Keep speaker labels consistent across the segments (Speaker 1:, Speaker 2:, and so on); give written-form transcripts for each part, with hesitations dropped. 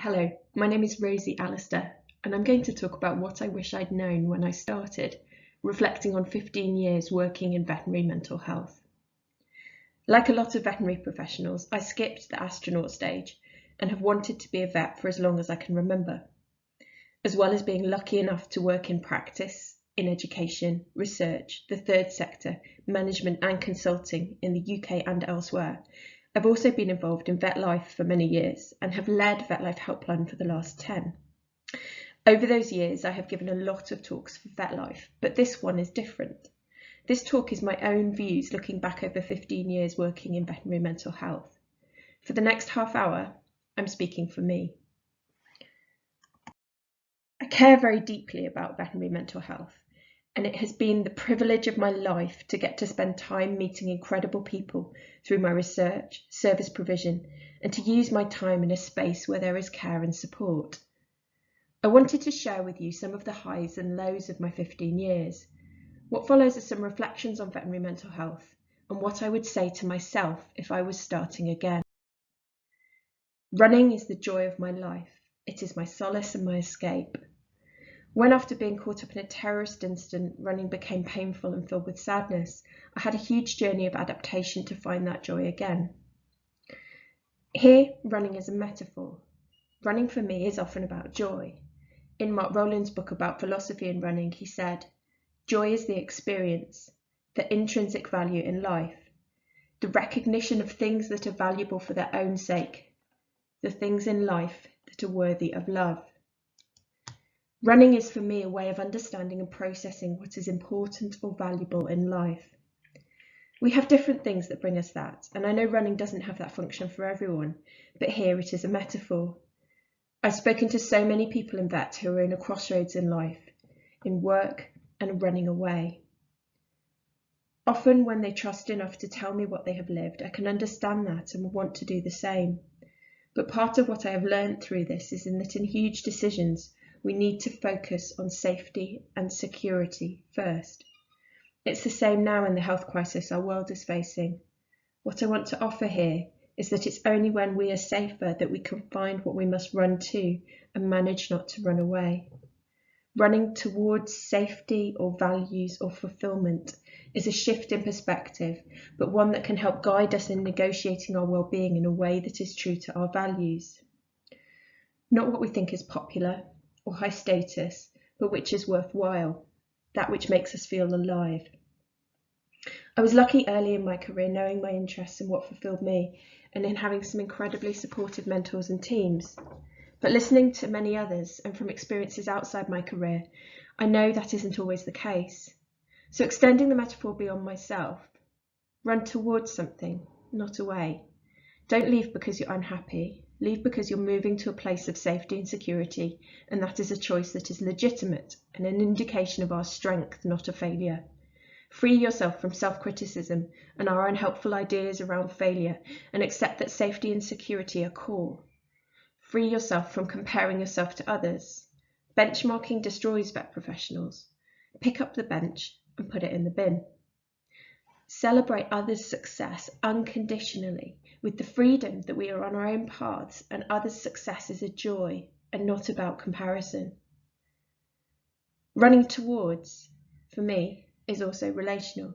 Speaker 1: Hello, my name is Rosie Alistair, and I'm going to talk about what I wish I'd known when I started, reflecting on 15 years working in veterinary mental health. Like a lot of veterinary professionals, I skipped the astronaut stage and have wanted to be a vet for as long as I can remember, as well as being lucky enough to work in practice, in education, research, the third sector, management and consulting in the UK and elsewhere. I've also been involved in vet life for many years and have led Vet Life Helpline for the last 10. Over those years, I have given a lot of talks for vet life, but this one is different. This talk is my own views looking back over 15 years working in veterinary mental health. For the next half hour, I'm speaking for me. I care very deeply about veterinary mental health, and it has been the privilege of my life to get to spend time meeting incredible people through my research, service provision, and to use my time in a space where there is care and support. I wanted to share with you some of the highs and lows of my 15 years. What follows are some reflections on veterinary mental health and what I would say to myself if I was starting again. Running is the joy of my life. It is my solace and my escape. When, after being caught up in a terrorist incident, running became painful and filled with sadness, I had a huge journey of adaptation to find that joy again. Here, running is a metaphor. Running for me is often about joy. In Mark Rowland's book about philosophy and running, he said, "Joy is the experience, the intrinsic value in life, the recognition of things that are valuable for their own sake, the things in life that are worthy of love." Running is for me a way of understanding and processing what is important or valuable in life. We have different things that bring us that, and I know running doesn't have that function for everyone, but here it is a metaphor. I've spoken to so many people in vet who are in a crossroads in life, in work and running away. Often when they trust enough to tell me what they have lived, I can understand that and want to do the same. But part of what I have learned through this is that in huge decisions, we need to focus on safety and security first. It's the same now in the health crisis our world is facing. What I want to offer here is that it's only when we are safer that we can find what we must run to and manage not to run away. Running towards safety or values or fulfillment is a shift in perspective, but one that can help guide us in negotiating our well-being in a way that is true to our values. Not what we think is popular or high status, but which is worthwhile, that which makes us feel alive. I was lucky early in my career knowing my interests and what fulfilled me, and in having some incredibly supportive mentors and teams. But listening to many others and from experiences outside my career, I know that isn't always the case. So extending the metaphor beyond myself, run towards something, not away. Don't leave because you're unhappy. Leave because you're moving to a place of safety and security, and that is a choice that is legitimate and an indication of our strength, not a failure. Free yourself from self-criticism and our unhelpful ideas around failure, and accept that safety and security are core. Free yourself from comparing yourself to others. Benchmarking destroys vet professionals. Pick up the bench and put it in the bin. Celebrate others' success unconditionally, with the freedom that we are on our own paths and others' success is a joy and not about comparison. Running towards, for me, is also relational.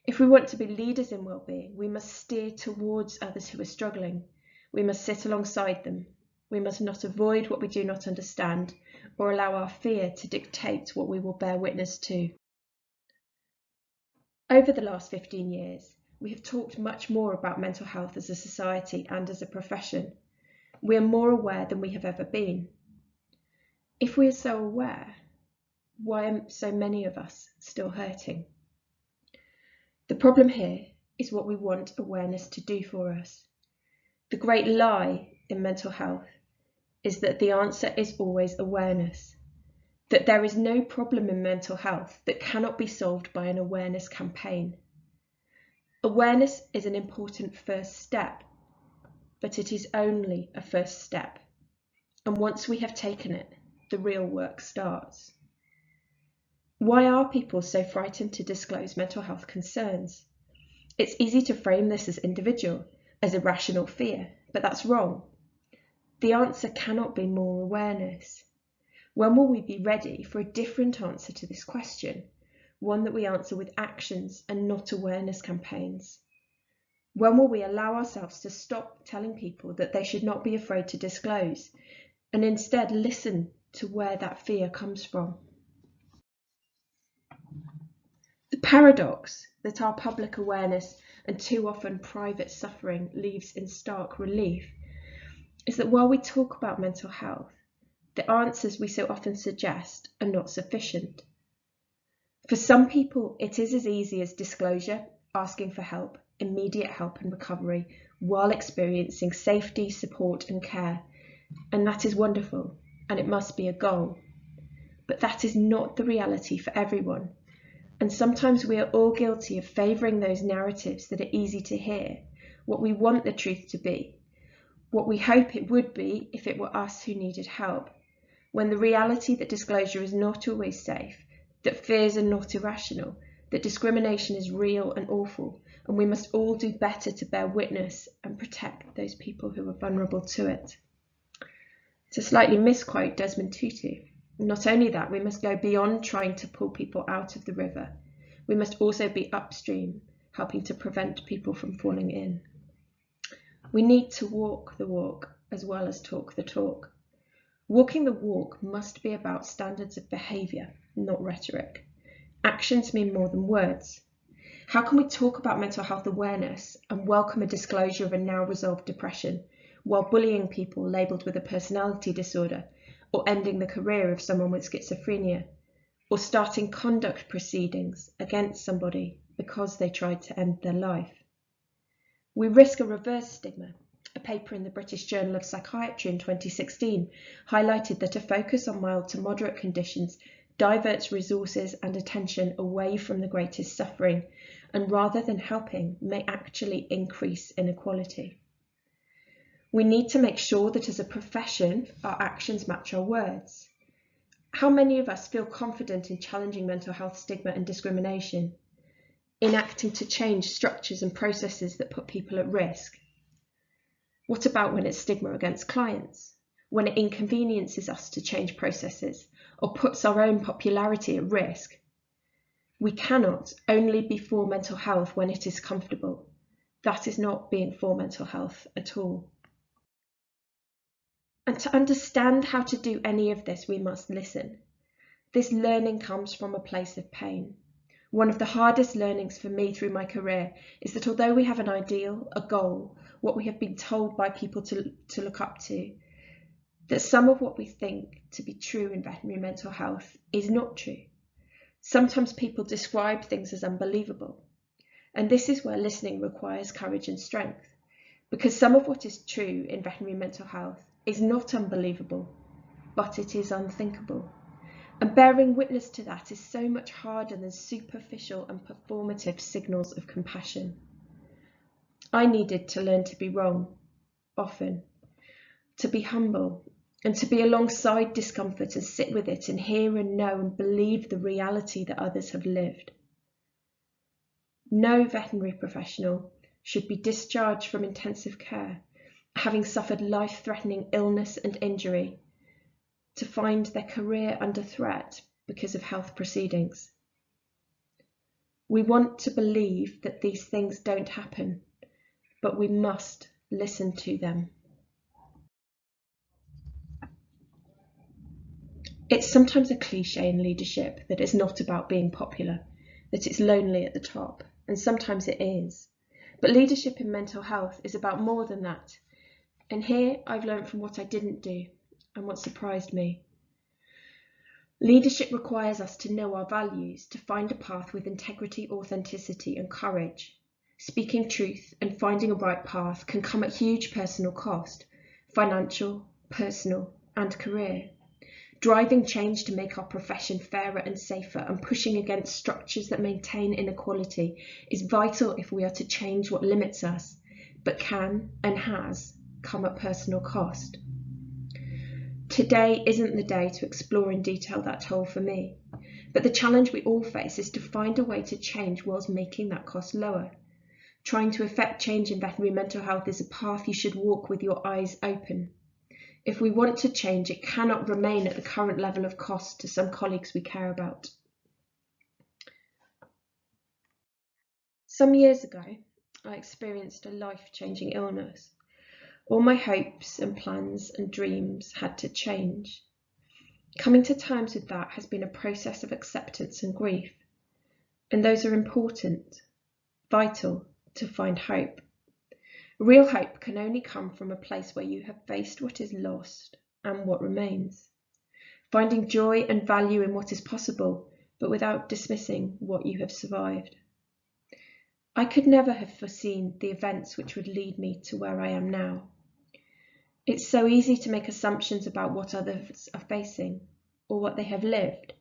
Speaker 1: If we want to be leaders in well-being, we must steer towards others who are struggling. We must sit alongside them. We must not avoid what we do not understand or allow our fear to dictate what we will bear witness to. Over the last 15 years, we have talked much more about mental health as a society and as a profession. We are more aware than we have ever been. If we are so aware, why are so many of us still hurting? The problem here is what we want awareness to do for us. The great lie in mental health is that the answer is always awareness. That there is no problem in mental health that cannot be solved by an awareness campaign. Awareness is an important first step, but it is only a first step. And once we have taken it, the real work starts. Why are people so frightened to disclose mental health concerns? It's easy to frame this as individual, as irrational fear, but that's wrong. The answer cannot be more awareness. When will we be ready for a different answer to this question? One that we answer with actions and not awareness campaigns. When will we allow ourselves to stop telling people that they should not be afraid to disclose and instead listen to where that fear comes from? The paradox that our public awareness and too often private suffering leaves in stark relief is that while we talk about mental health, the answers we so often suggest are not sufficient. For some people, it is as easy as disclosure, asking for help, immediate help and recovery, while experiencing safety, support and care. And that is wonderful, and it must be a goal. But that is not the reality for everyone. And sometimes we are all guilty of favouring those narratives that are easy to hear, what we want the truth to be, what we hope it would be if it were us who needed help, when the reality that disclosure is not always safe, that fears are not irrational, that discrimination is real and awful, and we must all do better to bear witness and protect those people who are vulnerable to it. To slightly misquote Desmond Tutu, not only that, we must go beyond trying to pull people out of the river. We must also be upstream, helping to prevent people from falling in. We need to walk the walk as well as talk the talk. Walking the walk must be about standards of behaviour, not rhetoric. Actions mean more than words. How can we talk about mental health awareness and welcome a disclosure of a now resolved depression while bullying people labelled with a personality disorder, or ending the career of someone with schizophrenia, or starting conduct proceedings against somebody because they tried to end their life? We risk a reverse stigma. A paper in the British Journal of Psychiatry in 2016 highlighted that a focus on mild to moderate conditions diverts resources and attention away from the greatest suffering, and rather than helping, may actually increase inequality. We need to make sure that as a profession, our actions match our words. How many of us feel confident in challenging mental health stigma and discrimination, in acting to change structures and processes that put people at risk? What about when it's stigma against clients, when it inconveniences us to change processes or puts our own popularity at risk? We cannot only be for mental health when it is comfortable. That is not being for mental health at all. And to understand how to do any of this, we must listen. This learning comes from a place of pain. One of the hardest learnings for me through my career is that although we have an ideal, a goal, what we have been told by people to look up to, that some of what we think to be true in veterinary mental health is not true. Sometimes people describe things as unbelievable, and this is where listening requires courage and strength, because some of what is true in veterinary mental health is not unbelievable, but it is unthinkable. And bearing witness to that is so much harder than superficial and performative signals of compassion. I needed to learn to be wrong, often, to be humble, and to be alongside discomfort and sit with it and hear and know and believe the reality that others have lived. No veterinary professional should be discharged from intensive care, having suffered life-threatening illness and injury, to find their career under threat because of health proceedings. We want to believe that these things don't happen, but we must listen to them. It's sometimes a cliche in leadership that it's not about being popular, that it's lonely at the top, and sometimes it is. But leadership in mental health is about more than that. And here I've learned from what I didn't do and what surprised me. Leadership requires us to know our values, to find a path with integrity, authenticity and courage. Speaking truth and finding a right path can come at huge personal cost, financial, personal and career. Driving change to make our profession fairer and safer and pushing against structures that maintain inequality is vital if we are to change what limits us, but can and has come at personal cost. Today isn't the day to explore in detail that toll for me, but the challenge we all face is to find a way to change whilst making that cost lower. Trying to effect change in veterinary mental health is a path you should walk with your eyes open. If we want to change, it cannot remain at the current level of cost to some colleagues we care about. Some years ago, I experienced a life-changing illness. All my hopes and plans and dreams had to change. Coming to terms with that has been a process of acceptance and grief, and those are important, vital to find hope. Real hope can only come from a place where you have faced what is lost and what remains, finding joy and value in what is possible, but without dismissing what you have survived. I could never have foreseen the events which would lead me to where I am now. It's so easy to make assumptions about what others are facing or what they have lived,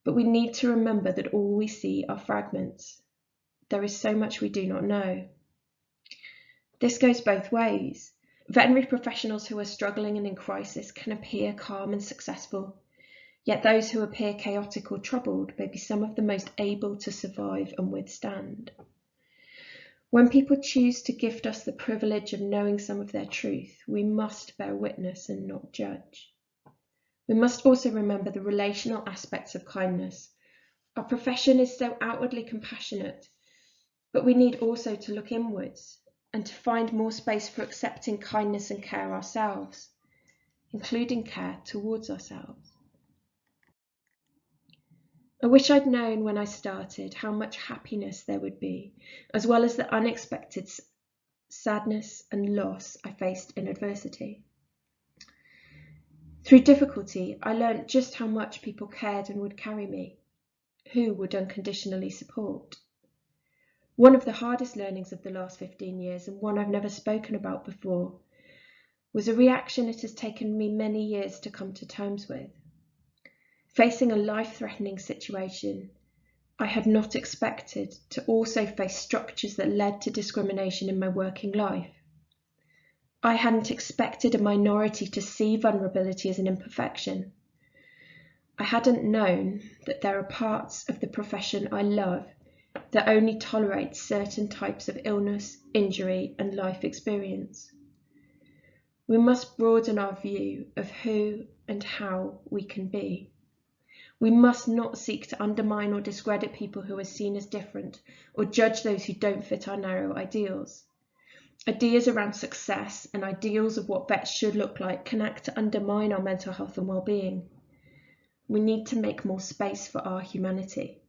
Speaker 1: but we need to remember that all we see are fragments. There is so much we do not know. This goes both ways. Veterinary professionals who are struggling and in crisis can appear calm and successful, yet those who appear chaotic or troubled may be some of the most able to survive and withstand. When people choose to gift us the privilege of knowing some of their truth, we must bear witness and not judge. We must also remember the relational aspects of kindness. Our profession is so outwardly compassionate, but we need also to look inwards and to find more space for accepting kindness and care ourselves, including care towards ourselves. I wish I'd known when I started how much happiness there would be, as well as the unexpected sadness and loss I faced in adversity. Through difficulty, I learned just how much people cared and would carry me, who would unconditionally support. One of the hardest learnings of the last 15 years, and one I've never spoken about before, was a reaction it has taken me many years to come to terms with. Facing a life-threatening situation, I had not expected to also face structures that led to discrimination in my working life. I hadn't expected a minority to see vulnerability as an imperfection. I hadn't known that there are parts of the profession I love that only tolerates certain types of illness, injury, and life experience. We must broaden our view of who and how we can be. We must not seek to undermine or discredit people who are seen as different, or judge those who don't fit our narrow ideals. Ideas around success and ideals of what vets should look like can act to undermine our mental health and well-being. We need to make more space for our humanity.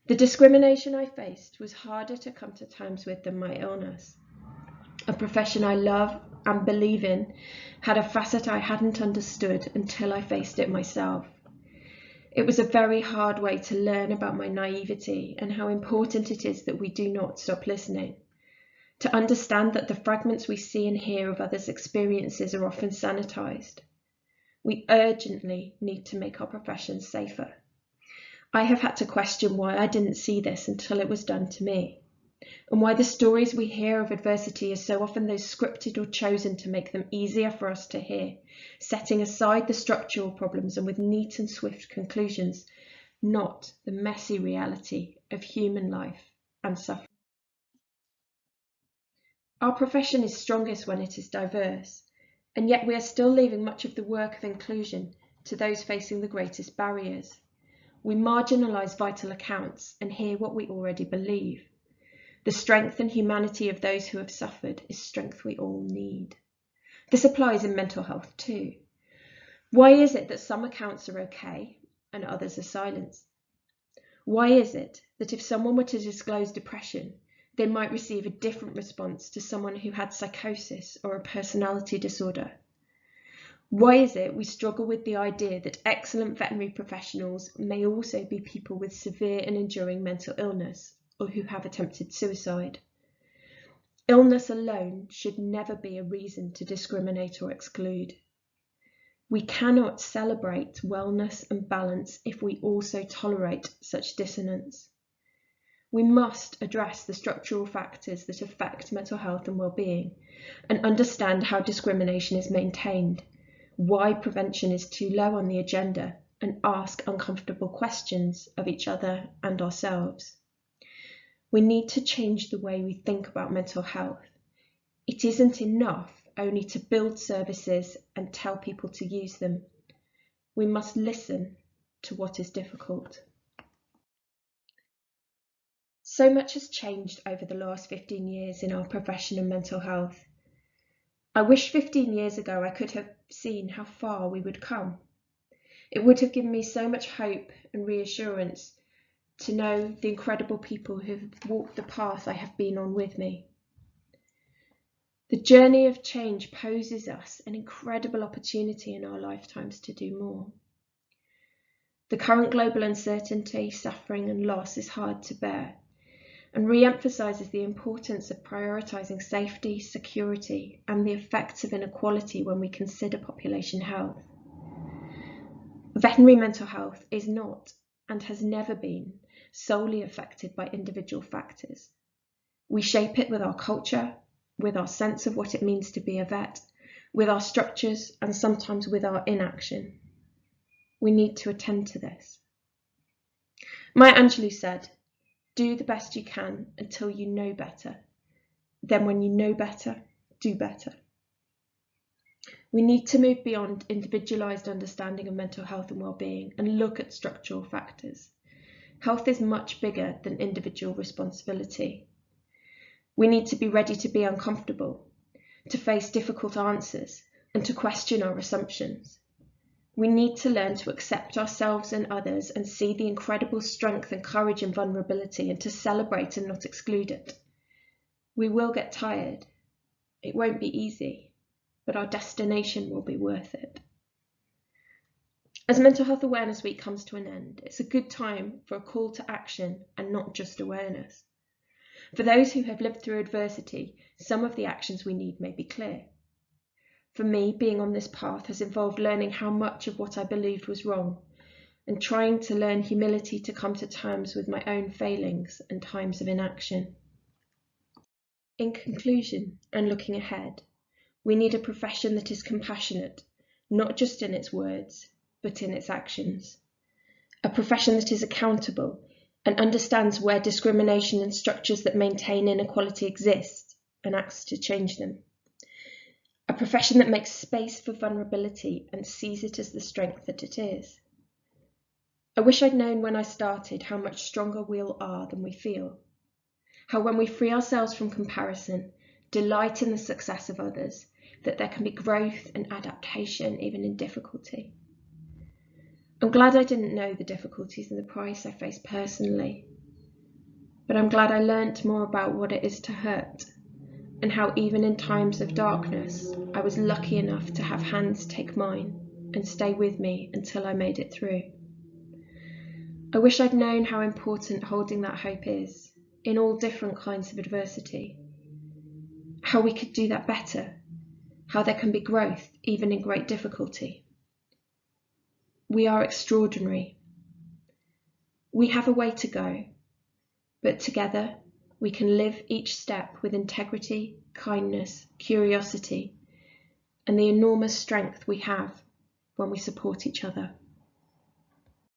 Speaker 1: The discrimination I faced was harder to come to terms with than my illness. A profession I love and believe in had a facet I hadn't understood until I faced it myself. It was a very hard way to learn about my naivety and how important it is that we do not stop listening. To understand that the fragments we see and hear of others' experiences are often sanitized. We urgently need to make our profession safer. I have had to question why I didn't see this until it was done to me, and why the stories we hear of adversity are so often those scripted or chosen to make them easier for us to hear, setting aside the structural problems and with neat and swift conclusions, not the messy reality of human life and suffering. Our profession is strongest when it is diverse, and yet we are still leaving much of the work of inclusion to those facing the greatest barriers. We marginalise vital accounts and hear what we already believe. The strength and humanity of those who have suffered is strength we all need. This applies in mental health too. Why is it that some accounts are okay and others are silenced? Why is it that if someone were to disclose depression, they might receive a different response to someone who had psychosis or a personality disorder? Why is it we struggle with the idea that excellent veterinary professionals may also be people with severe and enduring mental illness or who have attempted suicide? Illness alone should never be a reason to discriminate or exclude. We cannot celebrate wellness and balance if we also tolerate such dissonance. We must address the structural factors that affect mental health and well-being and understand how discrimination is maintained, why prevention is too low on the agenda, and ask uncomfortable questions of each other and ourselves. We need to change the way we think about mental health. It isn't enough only to build services and tell people to use them. We must listen to what is difficult. So much has changed over the last 15 years in our profession of mental health. I wish 15 years ago I could have seen how far we would come. It would have given me so much hope and reassurance to know the incredible people who have walked the path I have been on with me. The journey of change poses us an incredible opportunity in our lifetimes to do more. The current global uncertainty, suffering and loss is hard to bear and re-emphasises the importance of prioritising safety, security and the effects of inequality when we consider population health. Veterinary mental health is not and has never been solely affected by individual factors. We shape it with our culture, with our sense of what it means to be a vet, with our structures and sometimes with our inaction. We need to attend to this. Maya Angelou said, "Do the best you can until you know better. Then when you know better, do better." We need to move beyond individualised understanding of mental health and well-being and look at structural factors. Health is much bigger than individual responsibility. We need to be ready to be uncomfortable, to face difficult answers, and to question our assumptions. We need to learn to accept ourselves and others and see the incredible strength and courage and vulnerability and to celebrate and not exclude it. We will get tired. It won't be easy, but our destination will be worth it. As Mental Health Awareness Week comes to an end, it's a good time for a call to action and not just awareness. For those who have lived through adversity, some of the actions we need may be clear. For me, being on this path has involved learning how much of what I believed was wrong and trying to learn humility to come to terms with my own failings and times of inaction. In conclusion, and looking ahead, we need a profession that is compassionate, not just in its words, but in its actions. A profession that is accountable and understands where discrimination and structures that maintain inequality exist and acts to change them. A profession that makes space for vulnerability and sees it as the strength that it is. I wish I'd known when I started how much stronger we all are than we feel. How when we free ourselves from comparison, delight in the success of others, that there can be growth and adaptation even in difficulty. I'm glad I didn't know the difficulties and the price I faced personally, but I'm glad I learnt more about what it is to hurt and how even in times of darkness, I was lucky enough to have hands take mine and stay with me until I made it through. I wish I'd known how important holding that hope is in all different kinds of adversity, how we could do that better, how there can be growth even in great difficulty. We are extraordinary. We have a way to go, but together we can live each step with integrity, kindness, curiosity, and the enormous strength we have when we support each other.